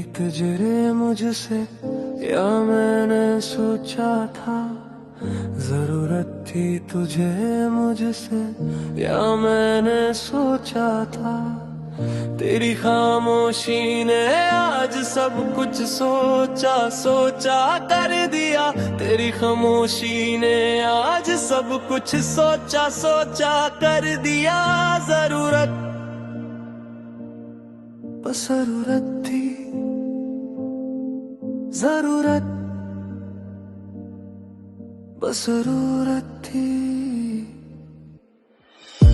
तुझरे मुझसे या मैंने सोचा था, जरूरत थी तुझे मुझसे या मैंने सोचा था। तेरी खामोशी ने आज सब कुछ सोचा सोचा कर दिया। तेरी खामोशी ने आज सब कुछ सोचा सोचा कर दिया। जरूरत बस जरूरत थी, जरूरत बस जरूरत थी।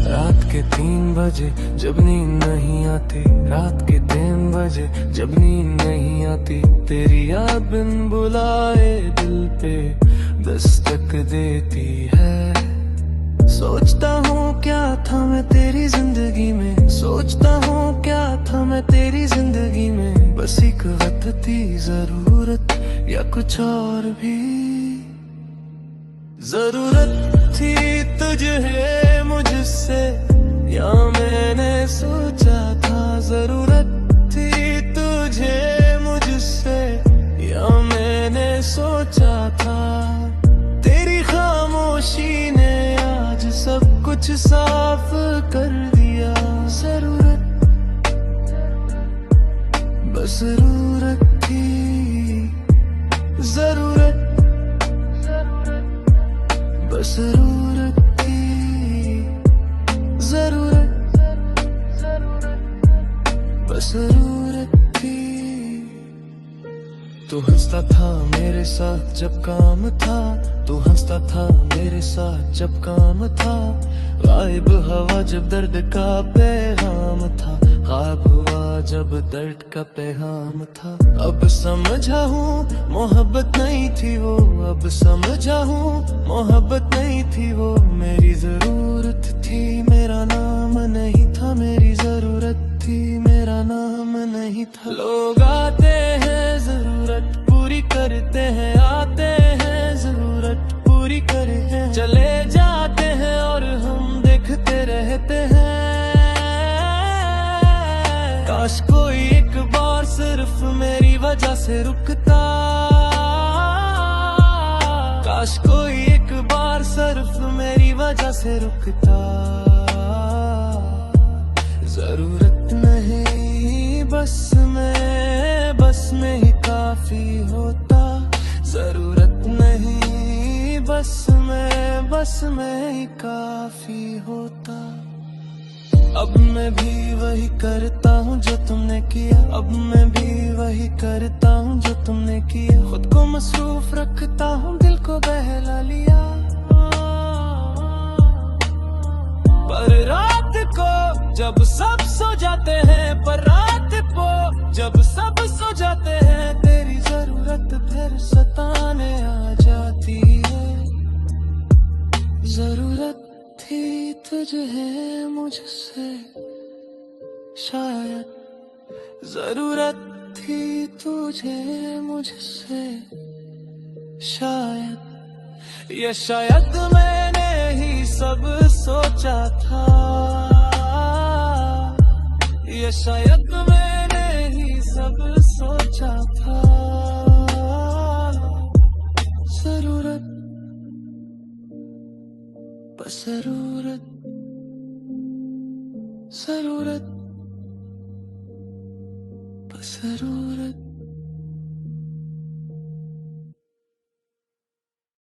रात के 3 बजे जब नींद नहीं आती, रात के 3 बजे जब नींद नहीं आती, तेरी याद बिन बुलाए दिल पे दस्तक देती है। सोचता हूँ क्या था मैं तेरी जिंदगी में, सोचता हूँ क्या था मैं तेरी जिंदगी में। बस एक वक्त थी जरूरत या कुछ और भी। जरूरत थी तुझे मुझसे या मैंने सोचा था। जरूरत थी तुझे मुझसे या मैंने सोचा था। तेरी खामोशी ने आज सब कुछ साफ कर दिया। जरूरत बस जरूरत थी, जरूरत बस जरूरत थी, जरूरत बस जरूरत थी। तू हंसता था मेरे साथ जब काम था, तू हंसता था मेरे साथ जब काम था। गायब हवा जब दर्द का पैगाम था, गायब हुआ जब दर्द का पैगाम था। अब समझा हूँ मोहब्बत नहीं थी वो, अब समझा हूँ मोहब्बत नहीं थी वो। मेरी जरूरत थी मेरा नाम नहीं था, मेरी जरूरत थी मेरा नाम नहीं था। लोग आते हैं जरूरत पूरी करते हैं, आते हैं जरूरत पूरी करते हैं, चले जाते हैं और हम देखते रहते हैं। काश कोई एक बार सिर्फ मेरी वजह से रुकता, काश कोई एक बार सिर्फ मेरी वजह से रुकता। जरूरत नहीं बस में ही काफी होता। जरूरत नहीं बस में ही काफी होता। अब मैं भी वही करता हूँ जो तुमने किया, अब मैं भी वही करता हूँ जो तुमने किया। खुद को मसरूफ रखता हूँ, दिल को बहला लिया। पर रात को जब सब सो जाते हैं, पर रात को जब सब सो जाते हैं, तेरी जरूरत फिर सताने आ जाती है। जरूरत थी तुझे मुझसे शायद, जरूरत थी तुझे मुझसे शायद, ये शायद मैंने ही सब सोचा था, ये शायद मैंने ही सब सोचा था। जरूरत बस जरूरत, जरूरत बस जरूरत।